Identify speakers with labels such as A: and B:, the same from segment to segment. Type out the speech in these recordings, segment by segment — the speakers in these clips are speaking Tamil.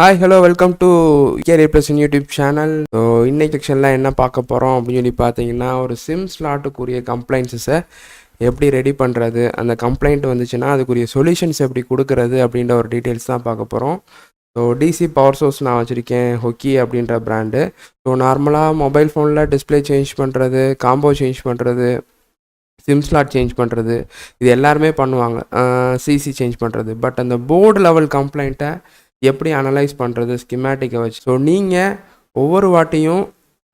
A: Hi hello welcome to carrier YouTube channel. So இன்னைக்கு செக்ஷனில் என்ன பார்க்க போகிறோம் அப்படின்னு சொல்லி பார்த்தீங்கன்னா, ஒரு சிம் ஸ்லாட்டுக்குரிய கம்ப்ளைண்ட்ஸை எப்படி ரெடி பண்ணுறது, அந்த கம்ப்ளைண்ட் வந்துச்சுன்னா அதுக்குரிய சொல்யூஷன்ஸ் எப்படி கொடுக்கறது அப்படின்ற ஒரு டீட்டெயில்ஸ் தான் பார்க்க போகிறோம். ஸோ டிசி பவர் சோர்ஸ் நான் வச்சுருக்கேன், ஹொக்கி அப்படின்ற பிராண்டு. ஸோ நார்மலாக மொபைல் ஃபோனில் டிஸ்பிளே சேஞ்ச் பண்ணுறது, காம்போ சேஞ்ச் பண்ணுறது, சிம் ஸ்லாட் சேஞ்ச் பண்ணுறது, இது எல்லாருமே பண்ணுவாங்க. சிசி சேஞ்ச் பண்ணுறது. பட் அந்த போர்டு லெவல் கம்ப்ளைண்ட்டை எப்படி அனலைஸ் பண்ணுறது ஸ்கிமேட்டிக்கை வச்சு. ஸோ நீங்கள் ஒவ்வொரு வாட்டியும்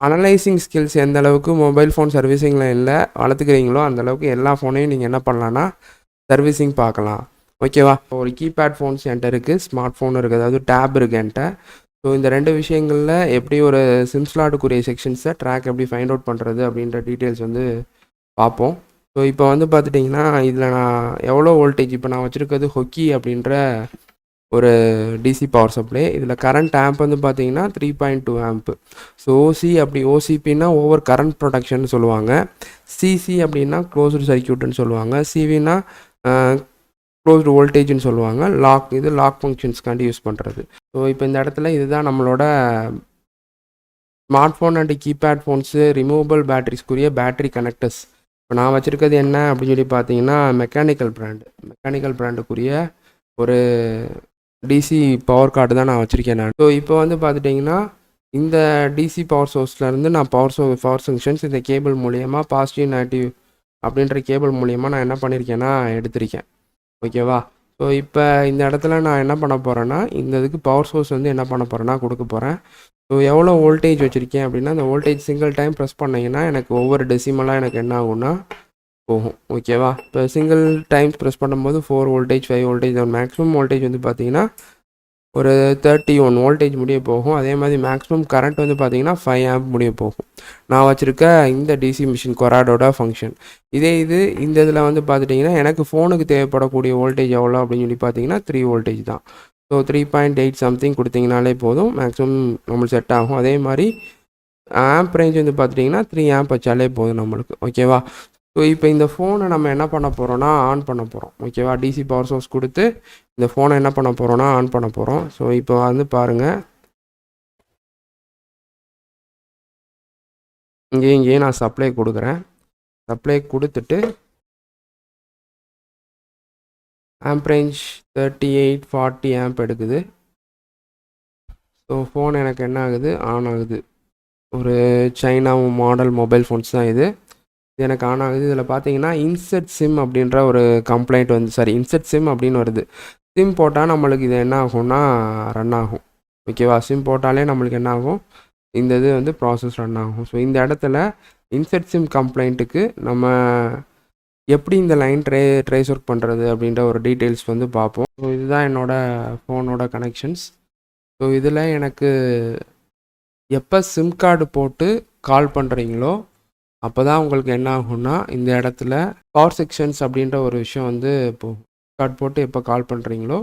A: அனலைசிங் ஸ்கில்ஸ் எந்த அளவுக்கு மொபைல் ஃபோன் சர்வீசிங்கில் இல்லை வளர்த்துக்கிறீங்களோ அந்தளவுக்கு எல்லா ஃபோனையும் நீங்கள் என்ன பண்ணலான்னா சர்வீசிங் பார்க்கலாம். ஓகேவா? ஒரு கீபேட் ஃபோன்ஸ் என்கிட்ட இருக்குது, ஸ்மார்ட் ஃபோன் இருக்குது, அதாவது டேப் இருக்குது என்கிட்ட. ஸோ இந்த ரெண்டு விஷயங்களில் எப்படி ஒரு சிம் ஸ்லாட்டுக்குரிய செக்ஷன்ஸை ட்ராக் எப்படி ஃபைண்ட் அவுட் பண்ணுறது அப்படின்ற டீட்டெயில்ஸ் வந்து பார்ப்போம். ஸோ இப்போ வந்து பார்த்துட்டிங்கன்னா இதில் நான் எவ்வளோ வோல்டேஜ், இப்போ நான் வச்சுருக்கிறது ஹொக்கி அப்படின்ற ஒரு டிசி பவர் சப்ளை. இதில் கரண்ட் ஆம்ப் வந்து பார்த்தீங்கன்னா 3.2 ஆம்ப்பு. ஸோ ஓசிபின்னா ஓவர் கரண்ட் ப்ரொடக்ஷன் சொல்லுவாங்க. சிசி அப்படின்னா க்ளோஸ்டு சர்க்கியூட்னு சொல்லுவாங்க. சிவினா க்ளோஸ்டு வோல்டேஜ்னு சொல்லுவாங்க. இது லாக் ஃபங்க்ஷன்ஸ்க்காண்டி யூஸ் பண்ணுறது. ஸோ இப்போ இந்த இடத்துல இதுதான் நம்மளோட smart phone and keypad phones removable பேட்டரிஸ்க்குரிய பேட்டரி கனெக்டர்ஸ். இப்போ நான் வச்சுருக்கிறது என்ன அப்படின்னு சொல்லி பார்த்தீங்கன்னா மெக்கானிக்கல் பிராண்டுக்குரிய ஒரு டிசி பவர் கார்டு தான் நான் வச்சுருக்கேன் நான். ஸோ இப்போ வந்து பார்த்துட்டிங்கன்னா இந்த டிசி பவர் சோர்ஸ்லேருந்து நான் பவர் ஃபங்க்ஷன்ஸ் இந்த கேபிள் மூலியமாக பாசிட்டிவ் நெகட்டிவ் அப்படின்ற கேபிள் மூலியமாக நான் என்ன பண்ணியிருக்கேன்னா எடுத்திருக்கேன். ஓகேவா? ஸோ இப்போ இந்த இடத்துல நான் என்ன பண்ண போகிறேன்னா, இந்த இதுக்கு பவர் சோர்ஸ் வந்து என்ன பண்ண போகிறேன்னா கொடுக்க போகிறேன். ஸோ எவ்வளோ வோல்டேஜ் வச்சுருக்கேன் அப்படின்னா, அந்த வோல்டேஜ் சிங்கிள் டைம் ப்ரெஸ் பண்ணிங்கன்னா எனக்கு ஒவ்வொரு டெசிமலாக எனக்கு என்ன ஆகும்னா போகும். ஓகேவா? இப்போ சிங்கிள் டைம்ஸ் ப்ரெஸ் பண்ணும்போது 4 வோல்டேஜ் 5 வோல்டேஜ் மேக்ஸிமம் வோல்டேஜ் வந்து பார்த்தீங்கன்னா ஒரு 31 வோல்டேஜ் முடிய போகும். அதே மாதிரி மேக்ஸிமம் கரண்ட் வந்து பார்த்தீங்கன்னா 5 ஆம்ப் முடிய போகும். நான் வச்சுருக்க இந்த டிசி மிஷின் கொராடோட ஃபங்க்ஷன். இது இந்த இதில் வந்து பார்த்துட்டிங்கன்னா எனக்கு ஃபோனுக்கு தேவைப்படக்கூடிய வோல்டேஜ் எவ்வளோ அப்படின்னு சொல்லி பார்த்தீங்கன்னா 3 வோல்டேஜ் தான். ஸோ 3.8 சம்திங் கொடுத்தீங்கனாலே போதும், மேக்ஸிமம் நம்மளுக்கு செட் ஆகும். அதே மாதிரி ஆம்ப் ரேஞ்ச் வந்து பார்த்துட்டிங்கன்னா 3 ஆம்ப் வச்சாலே போதும் நம்மளுக்கு. ஓகேவா? ஸோ இப்போ இந்த ஃபோனை நம்ம என்ன பண்ண போகிறோன்னா ஆன் பண்ண போகிறோம். ஓகேவா? டிசி பவர் சோர்ஸ் கொடுத்து இந்த ஃபோனை என்ன பண்ண போகிறோன்னா ஆன் பண்ண போகிறோம். ஸோ இப்போ வந்து பாருங்கள், இங்கேயே நான் சப்ளை கொடுக்குறேன். சப்ளை கொடுத்துட்டு ஆம்ப் ரேஞ்ச் 38-40 ஆம்ப் எடுக்குது. ஸோ ஃபோன் எனக்கு என்ன ஆகுது, ஆன் ஆகுது. ஒரு சைனா மாடல் மொபைல் ஃபோன்ஸ் தான் இது எனக்கு ஆன் ஆகுது. இதில் பார்த்தீங்கன்னா இன்செர்ட் சிம் அப்படின்ற ஒரு கம்ப்ளைண்ட் வந்து இன்செர்ட் சிம் அப்படின்னு வருது. சிம் போட்டால் நம்மளுக்கு இது என்ன ஆகும்னா ரன் ஆகும். ஓகேவா? சிம் போட்டாலே நம்மளுக்கு என்ன ஆகும், இந்த இது வந்து ப்ராசஸ் ரன் ஆகும். ஸோ இந்த இடத்துல இன்செர்ட் சிம் கம்ப்ளைண்ட்டுக்கு நம்ம எப்படி இந்த லைன் ட்ரேஸ் ஒர்க் பண்ணுறது அப்படின்ற ஒரு டீட்டெயில்ஸ் வந்து பார்ப்போம். ஸோ இதுதான் என்னோடய ஃபோனோட கனெக்ஷன்ஸ். ஸோ இதில் எனக்கு எப்போ சிம் கார்டு போட்டு கால் பண்ணுறீங்களோ அப்போ தான் உங்களுக்கு என்ன ஆகும்னா இந்த இடத்துல பவர் செக்ஷன்ஸ் அப்படின்ற ஒரு விஷயம் வந்து இப்போது கார்டு போட்டு எப்போ கால் பண்ணுறீங்களோ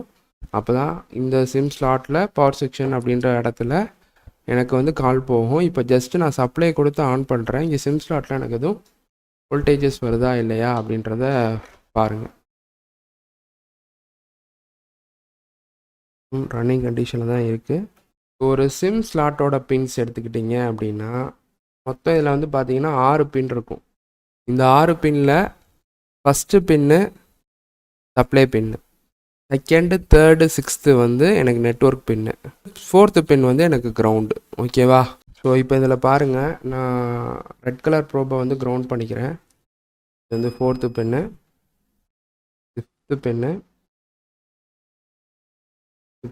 A: அப்போ தான் இந்த சிம் ஸ்லாட்டில் பவர் செக்ஷன் அப்படின்ற இடத்துல எனக்கு வந்து கால் போகும். இப்போ ஜஸ்ட்டு நான் சப்ளை கொடுத்து ஆன் பண்ணுறேன். இங்கே சிம் ஸ்லாட்டில் எனக்கு எதுவும் வோல்டேஜஸ் வருதா இல்லையா அப்படின்றத பாருங்கள். ரன்னிங் கண்டிஷனில் தான் இருக்குது. ஒரு சிம் ஸ்லாட்டோட பின்ஸ் எடுத்துக்கிட்டிங்க அப்படின்னா மொத்தம் இதில் வந்து பார்த்தீங்கன்னா 6 பின் இருக்கும். இந்த 6 பின்னில் ஃபஸ்ட்டு பின்னு சப்ளை பின்னு, செகண்டு, தேர்டு, 6th வந்து எனக்கு நெட்வொர்க் பின்னு, 4th பின் வந்து எனக்கு கிரவுண்டு. ஓகேவா? ஸோ இப்போ இதில் பாருங்கள், நான் ரெட் கலர் ப்ரோபை வந்து கிரவுண்ட் பண்ணிக்கிறேன். இது வந்து 4th பின்னு, 5th பின்னு,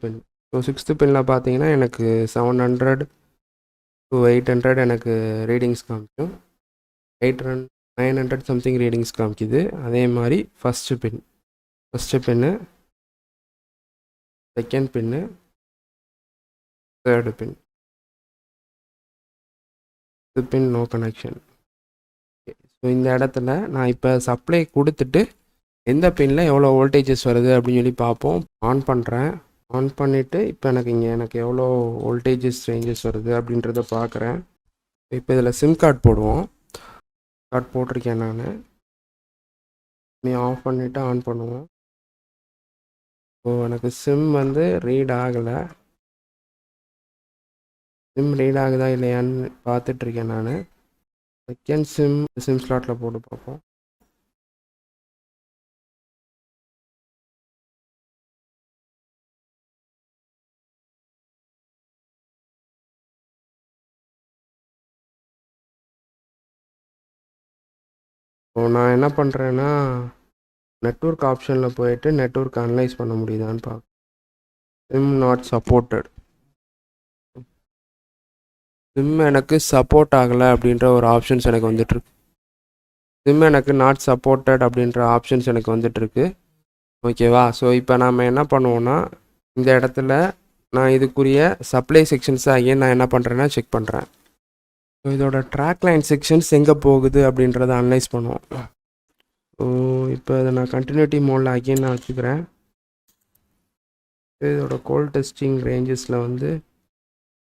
A: பின். ஸோ 6th பின்னில் பார்த்தீங்கன்னா எனக்கு 700 to 800 எனக்கு ரீடிங்ஸ் காமிக்கும். 800 900 சம்திங் ரீடிங்ஸ் காமிக்குது. அதே மாதிரி ஃபஸ்ட்டு பின்னு, செகண்ட் பின்னு, தேர்டு பின், பின் நோ கனெக்ஷன். ஸோ இந்த இடத்துல நான் இப்போ சப்ளை கொடுத்துட்டு எந்த பின்னில் எவ்வளோ வோல்டேஜஸ் வருது அப்படின்னு சொல்லி பார்ப்போம். ஆன் பண்ணுறேன். ஆன் பண்ணிவிட்டு இப்போ எனக்கு எவ்வளோ வோல்டேஜஸ் ரேஞ்சஸ் வருது அப்படின்றத பார்க்குறேன். இப்போ இதில் சிம் கார்டு போடுவோம். கார்டு போட்டிருக்கேன் நான். நீ ஆஃப் பண்ணிவிட்டு ஆன் பண்ணுவோம். எனக்கு சிம் வந்து ரீட் ஆகலை. சிம் ரீட் ஆகுதா இல்லையான்னு பார்த்துட்ருக்கேன் நான். செகண்ட் சிம் ஸ்லாட்டில் போட்டு பார்ப்போம். நான் என்ன பண்ணுறேன்னா, நெட்வொர்க் ஆப்ஷனில் போயிட்டு நெட்வொர்க் அனலைஸ் பண்ண முடியுதான்னு பார்க்க. Sim not supported. சிம் எனக்கு சப்போர்ட் ஆகலை அப்படின்ற ஒரு ஆப்ஷன்ஸ் எனக்கு வந்துட்டுருக்கு. சிம் எனக்கு நாட் சப்போர்ட்டட் அப்படின்ற ஆப்ஷன்ஸ் எனக்கு வந்துட்டுருக்கு. ஓகேவா? ஸோ இப்போ நாம் என்ன பண்ணுவோன்னா, இந்த இடத்துல நான் இதுக்குரிய சப்ளை செக்ஷன்ஸை அகைன் நான் என்ன பண்ணுறேன்னா செக் பண்ணுறேன். ஸோ இதோட ட்ராக் லைன் செக்ஷன்ஸ் எங்கே போகுது அப்படின்றத அனலைஸ் பண்ணுவோம். ஸோ இப்போ இதை நான் கண்டினியூட்டி மோடில் அகைன் நான் வச்சுக்கிறேன். இதோட கோல் டெஸ்டிங் ரேஞ்சஸில் வந்து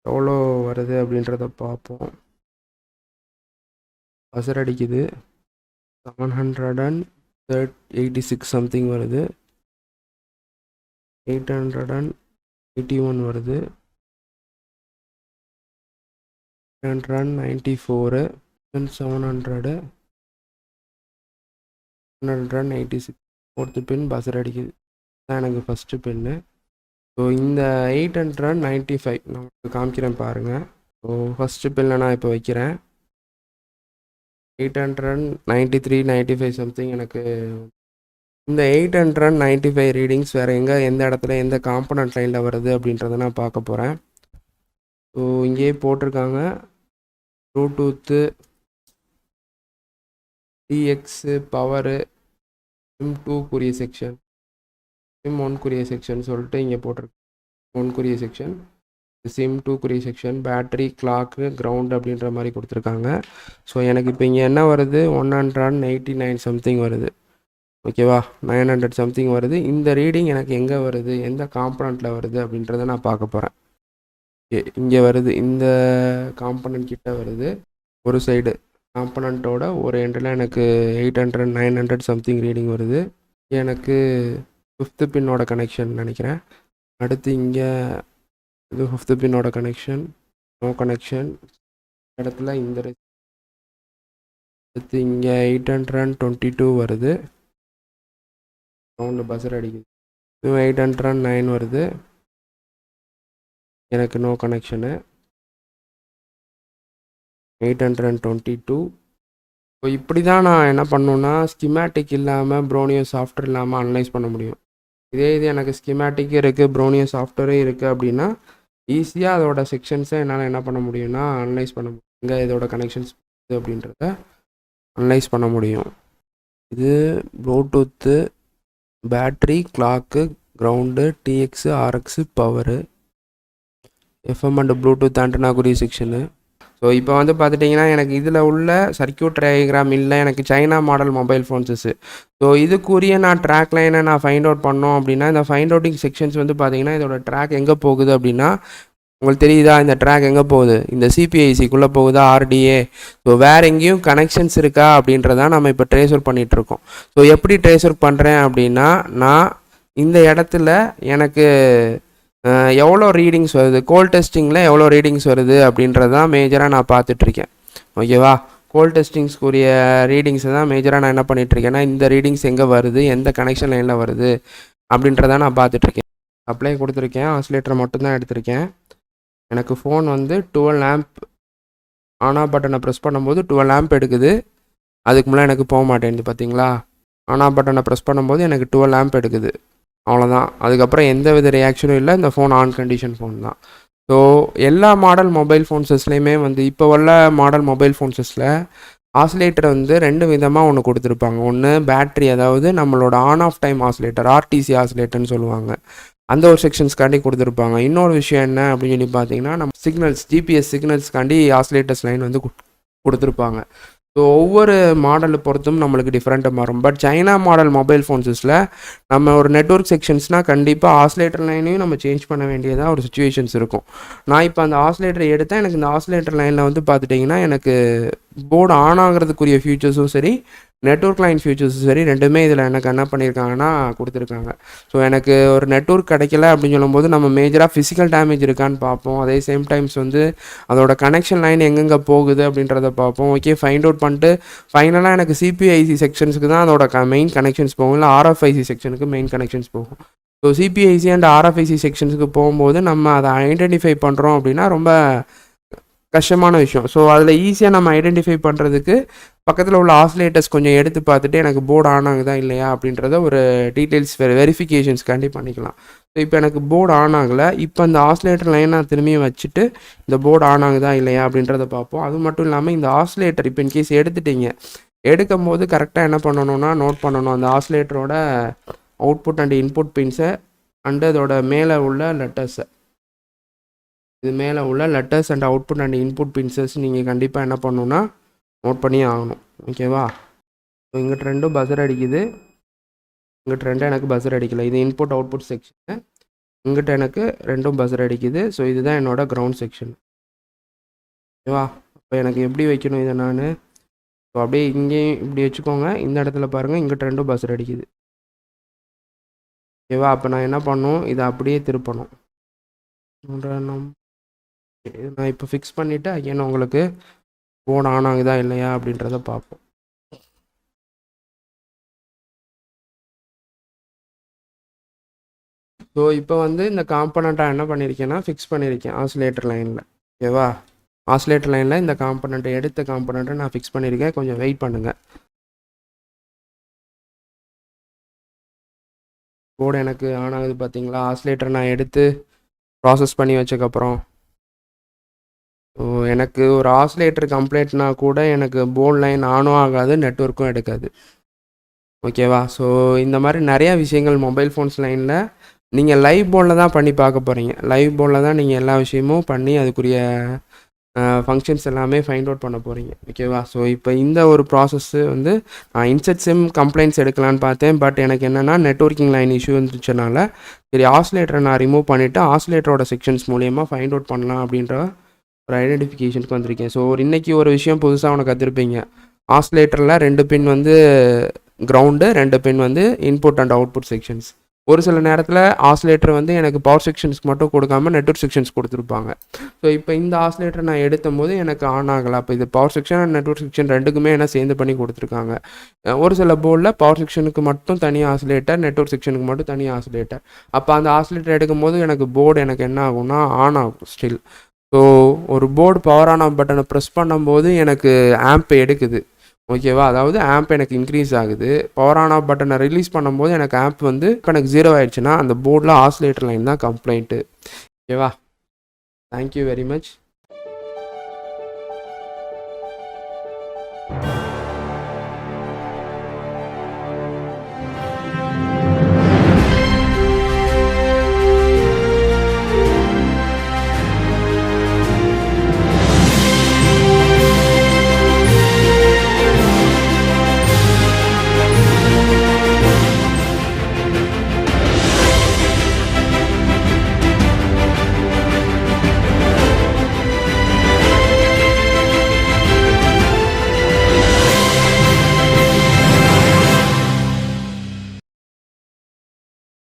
A: எவ்வளோ வருது அப்படின்றத பார்ப்போம். பசர் அடிக்குது. 786 சம்திங் வருது. 881 வருது. 894 700 186 ஃபோர்த்து பின் பசர் அடிக்குது. தான் எனக்கு ஃபஸ்ட்டு பின்னு. ஸோ இந்த 895 நமக்கு காமிக்கிறேன் பாருங்கள். ஸோ ஃபஸ்ட்டு பின்னில் நான் இப்போ வைக்கிறேன். 893 95 சம்திங் எனக்கு. இந்த 895 ரீடிங்ஸ் வேறு எந்த இடத்துல எந்த காம்பனண்ட் லைனில் வருது அப்படின்றத நான் பார்க்க போகிறேன். ஸோ இங்கேயே போட்டிருக்காங்க bluetooth, dx, power, sim 2 section, sim 1 section சொல்லிட்டு இங்கே போட்டிருக்கு. 1 section, sim 2 section, battery, clock, ground அப்படின்ற மாதிரி கொடுத்துருக்காங்க. ஸோ எனக்கு இப்போ இங்கே என்ன வருது, 189 சம்திங் வருது. ஓகேவா? 900 சம்திங் வருது. இந்த ரீடிங் எனக்கு எங்கே வருது, எந்த காம்பனண்ட்டில் வருது அப்படின்றத நான் பார்க்க போகிறேன். இங்கே வருது, இந்த காம்பனண்ட் கிட்ட வருது. ஒரு சைடு காம்பனண்ட்டோட ஒரு எண்டில் எனக்கு 800 900 சம்திங் ரீடிங் வருது. எனக்கு 5th பின்னோட கனெக்ஷன் நினைக்கிறேன். அடுத்து இங்கே இது 5th பின்னோட கனெக்ஷன், நோ கனெக்ஷன். இடத்துல இந்த அடுத்து இங்கே 822 வருது. சவுண்டு பஸ்ஸர் அடிக்குது. 809 வருது. எனக்கு நோ கனெக்ஷனு. 822. ஸோ இப்படி தான் நான் என்ன பண்ணணுன்னா, ஸ்கிமேட்டிக் இல்லாமல் ப்ரோனியோ சாஃப்ட்வேர் இல்லாமல் அனலைஸ் பண்ண முடியும். இதே இது எனக்கு ஸ்கிமேட்டிக் இருக்குது, ப்ரோனியோ சாஃப்ட்வேரே இருக்குது அப்படின்னா ஈஸியாக அதோட செக்ஷன்ஸை என்னால் என்ன பண்ண முடியும்னா அனலைஸ் பண்ண முடியும். எங்கே இதோட கனெக்ஷன்ஸ் அப்படின்றத அனலைஸ் பண்ண முடியும். இது Bluetooth, battery, clock, ground, TX, RX, power, FM and Bluetooth ஆண்டனாக்குரிய செக்ஷனு. ஸோ இப்போ வந்து பார்த்துட்டிங்கன்னா எனக்கு இதில் உள்ள சர்க்யூட் டயக்ராம் இல்லை, எனக்கு China model mobile phones. So இதுக்குரிய நான் ட்ராக் லைனை நான் ஃபைண்ட் அவுட் பண்ணோம் அப்படின்னா, இந்த ஃபைண்ட் அவுட்டிங் செக்ஷன்ஸ் வந்து பார்த்திங்கன்னா இதோட ட்ராக் எங்கே போகுது அப்படின்னா, உங்களுக்கு தெரியுதா இந்த ட்ராக் எங்கே போகுது, இந்த சிபிஐசிக்குள்ளே போகுதா, ஆர்டிஏ. ஸோ வேறு எங்கேயும் கனெக்ஷன்ஸ் இருக்கா அப்படின்றதான் நம்ம இப்போ ட்ரேஸ் அவுட் பண்ணிகிட்ருக்கோம். ஸோ எப்படி ட்ரேஸ் அவுட் பண்ணுறேன் அப்படின்னா, நான் இந்த இடத்துல எனக்கு எவ்வளோ ரீடிங்ஸ் வருது, கோல் டெஸ்டிங்கில் எவ்வளோ ரீடிங்ஸ் வருது அப்படின்றது தான் மேஜராக நான் பார்த்துட்ருக்கேன். ஓகேவா? கோல் டெஸ்டிங்ஸ்க்குரிய ரீடிங்ஸை தான் மேஜராக நான் என்ன பண்ணிகிட்ருக்கேன்னா, இந்த ரீடிங்ஸ் எங்கே வருது, எந்த கனெக்ஷன் லைனில் வருது அப்படின்றத நான் பார்த்துட்ருக்கேன். அப்ளை கொடுத்துருக்கேன், ஆசிலேட்டர் மட்டும்தான் எடுத்திருக்கேன். எனக்கு ஃபோன் வந்து 12 ஆம்ப் ஆனா பட்டனை ப்ரெஸ் பண்ணும்போது 12 ஆம்ப் எடுக்குது. அதுக்கு முன்னாடி எனக்கு போக மாட்டேங்குது. பார்த்தீங்களா? ஆனா பட்டனை ப்ரெஸ் பண்ணும்போது எனக்கு 12 ஆம்ப் எடுக்குது. அவ்வளோதான். அதுக்கப்புறம் எந்த வித ரியாக்ஷனும் இல்லை. இந்த ஃபோன் ஆன் கண்டிஷன் ஃபோன் தான். ஸோ எல்லா மாடல் மொபைல் ஃபோன்ஸஸ்லேயுமே வந்து இப்போ உள்ள மாடல் மொபைல் ஃபோன்ஸஸில் ஆசிலேட்டர் வந்து 2 விதமாக ஒன்று கொடுத்துருப்பாங்க. ஒன்று பேட்ரி, அதாவது நம்மளோட on off time oscillator, RTC ஆசிலேட்டர்னு சொல்லுவாங்க. அந்த ஒரு செக்ஷன்ஸ்காண்டி கொடுத்துருப்பாங்க. இன்னொரு விஷயம் என்ன அப்படின்னு சொல்லி பார்த்தீங்கன்னா, நம்ம சிக்னல்ஸ், ஜிபிஎஸ் சிக்னல்ஸ்காண்டி ஆசிலேட்டர்ஸ் லைன் வந்து கொடுத்துருப்பாங்க. ஸோ ஒவ்வொரு மாடலை பொறுத்தும் நம்மளுக்கு டிஃப்ரெண்ட்டாக மாறும். பட் சைனா மாடல் மொபைல் ஃபோன்ஸஸில் நம்ம ஒரு நெட்வொர்க் செக்ஷன்ஸ்னால் கண்டிப்பாக ஆசிலேட்டர் லைனையும் நம்ம சேஞ்ச் பண்ண வேண்டியதாக ஒரு சுச்சுவேஷன்ஸ் இருக்கும். நான் இப்போ அந்த ஆசிலேட்டர் எடுத்தேன். எனக்கு இந்த ஆசிலேட்டர் லைனில் வந்து பார்த்துட்டிங்கன்னா எனக்கு போர்டு ஆன் ஆகிறதுக்குரிய ஃபியூச்சர்ஸும் சரி, நெட்வொர்க் லைன் ஃபியூச்சர்ஸ் சரி ரெண்டுமே இதில் எனக்கு என்ன பண்ணியிருக்காங்கன்னா கொடுத்துருக்காங்க. ஸோ எனக்கு ஒரு நெட்வொர்க் கிடைக்கல அப்படின்னு சொல்லும்போது நம்ம மேஜராக ஃபிசிக்கல் டேமேஜ் இருக்கான்னு பார்ப்போம். அதே சேம் டைம்ஸ் வந்து அதோட கனெக்ஷன் லைன் எங்கெங்கே போகுது அப்படின்றத பார்ப்போம். ஓகே, ஃபைண்ட் அவுட் பண்ணிட்டு ஃபைனலாக எனக்கு சிபிஐசி செக்ஷன்ஸுக்கு தான் அதோட மெயின் கனெக்ஷன்ஸ் போகும், இல்லை ஆர்எஃப்ஐசி செக்ஷனுக்கு மெயின் கனெக்ஷன்ஸ் போகும். ஸோ சிபிஐசி அண்ட் ஆர்எஃப்ஐசி செக்ஷன்ஸுக்கு போகும்போது நம்ம அதை ஐடென்டிஃபை பண்ணுறோம் அப்படின்னா ரொம்ப கஷ்டமான விஷயம். ஸோ அதில் ஈஸியாக நம்ம ஐடென்டிஃபை பண்ணுறதுக்கு பக்கத்தில் உள்ள ஆசிலேட்டர்ஸ் கொஞ்சம் எடுத்து பார்த்துட்டு எனக்கு போர்டு ஆன் ஆகுதா இல்லையா அப்படின்றத ஒரு டீட்டெயில்ஸ் வெரிஃபிகேஷன்ஸ்காண்டி பண்ணிக்கலாம். ஸோ இப்போ எனக்கு போர்டு ஆன் ஆகலை. இப்போ அந்த ஆசிலேட்டர் லைன் நான் திரும்பியும் வச்சுட்டு இந்த போர்டு ஆன் ஆகுதா இல்லையா அப்படின்றத பார்ப்போம். அது மட்டும் இல்லாமல் இந்த ஆசிலேட்டர் இப்போ இன்கேஸ் எடுத்துட்டீங்க, எடுக்கும் போது கரெக்டாக என்ன பண்ணணும்னா நோட் பண்ணணும் அந்த ஆசிலேட்டரோட அவுட்புட் அண்ட் இன்புட் பின்ஸை அண்டு அதோட மேலே உள்ள லெட்டர்ஸை. இது மேலே உள்ள letters and output and input பின்ஸஸ் நீங்கள் கண்டிப்பாக என்ன பண்ணணுன்னா நோட் பண்ணி ஆகணும். ஓகேவா? ஸோ இங்கிட்ட ரெண்டும் பஸர் அடிக்குது, இங்கிட்ட ரெண்டும் எனக்கு பஸர் அடிக்கலை. இது இன்புட் அவுட்புட் செக்ஷனு. இங்கிட்ட எனக்கு ரெண்டும் பஸர் அடிக்குது. ஸோ இதுதான் என்னோடய கிரவுண்ட் செக்ஷன். ஓகேவா? இப்போ எனக்கு எப்படி வைக்கணும் இதை நான்? ஸோ அப்படியே இங்கேயும் இப்படி வச்சுக்கோங்க. இந்த இடத்துல பாருங்கள், இங்கிட்ட ரெண்டும் பஸர் அடிக்குது. ஓகேவா? அப்போ நான் என்ன பண்ணணும், இதை அப்படியே திருப்பணும். நான் இப்போ ஃபிக்ஸ் பண்ணிவிட்டு அகைன் உங்களுக்கு போர்டு ஆன் ஆகுதா இல்லையா அப்படின்றத பார்ப்போம். ஸோ இப்போ வந்து இந்த காம்பனண்ட்டாக என்ன பண்ணியிருக்கேன்னா ஃபிக்ஸ் பண்ணியிருக்கேன் ஆசிலேட்டர் லைனில். ஓகேவா? ஆசிலேட்டர் லைனில் இந்த காம்பனண்ட்டை எடுத்த காம்பனண்ட்டை நான் ஃபிக்ஸ் பண்ணியிருக்கேன். கொஞ்சம் வெயிட் பண்ணுங்கள். போர்டு எனக்கு ஆன் ஆகுது பார்த்தீங்களா? ஆசிலேட்டர் நான் எடுத்து ப்ராசஸ் பண்ணி வச்சக்கப்புறம் ஸோ எனக்கு ஒரு ஆசிலேட்டர் கம்ப்ளைண்ட்னா கூட எனக்கு போர்டு லைன் ஆனும் ஆகாது, நெட்வொர்க்கும் எடுக்காது. ஓகேவா? ஸோ இந்த மாதிரி நிறையா விஷயங்கள் மொபைல் ஃபோன்ஸ் லைனில் நீங்கள் லைவ் போர்டில் தான் பண்ணி பார்க்க போகிறீங்க. லைவ் போர்டில் தான் நீங்கள் எல்லா விஷயமும் பண்ணி அதுக்குரிய ஃபங்க்ஷன்ஸ் எல்லாமே ஃபைண்ட் அவுட் பண்ண போகிறீங்க. ஓகேவா? ஸோ இப்போ இந்த ஒரு ப்ராசஸ்ஸு வந்து நான் இன்செட் சிம் கம்ப்ளைண்ட்ஸ் எடுக்கலான்னு பார்த்தேன். பட் எனக்கு என்னென்னா நெட்வொர்க்கிங் லைன் இஷ்யூ இருந்துச்சுனால சரி ஆசிலேட்டரை நான் ரிமூவ் பண்ணிவிட்டு ஆசிலேட்டரோட செக்ஷன்ஸ் மூலியமாக ஃபைண்ட் அவுட் பண்ணலாம் அப்படின்ற ஒரு ஐடென்டிஃபிகேஷனுக்கு வந்திருக்கேன். ஸோ இன்றைக்கி ஒரு விஷயம் புதுசாக உனக்கு கற்றுருப்பீங்க. ஆசிலேட்டரில் 2 பின் வந்து கிரவுண்டு, 2 பின் வந்து இன்புட் அண்ட் அவுட்புட் செக்ஷன்ஸ். ஒரு சில நேரத்தில் ஆசிலேட்டர் வந்து எனக்கு பவர் செக்ஷன்ஸ்க்கு மட்டும் கொடுக்காம நெட்வொர்க் செக்ஷன்ஸ் கொடுத்துருப்பாங்க. ஸோ இப்போ இந்த ஆசிலேட்டர் நான் எடுத்தும் போது எனக்கு ஆன் ஆகலை. அப்போ இது power section and network section ரெண்டுக்குமே என்ன சேர்ந்து பண்ணி கொடுத்துருக்காங்க. ஒரு சில போர்டில் பவர் செக்ஷனுக்கு மட்டும் தனி ஆசிலேட்டர், நெட்வொர்க் செக்ஷனுக்கு மட்டும் தனி ஆசிலேட்டர். அப்போ அந்த ஆசிலேட்டர் எடுக்கும் போது எனக்கு போர்டு எனக்கு என்ன ஆகும்னா ஆன் ஆகும் ஸ்டில். ஸோ ஒரு போர்டு பவர் ஆன் ஆஃப் பட்டனை ப்ரெஸ் பண்ணும்போது எனக்கு ஆம்ப் எடுக்குது. ஓகேவா? அதாவது ஆம்ப் எனக்கு இன்க்ரீஸ் ஆகுது. பவர் ஆன் ஆஃப் பட்டனை ரிலீஸ் பண்ணும்போது எனக்கு ஆம்ப் வந்து இப்போ எனக்கு 0 ஆயிடுச்சுன்னா அந்த போர்டில் ஆசிலேட்டர் லைன் தான் கம்ப்ளைண்ட்டு. ஓகேவா? Thank you very much.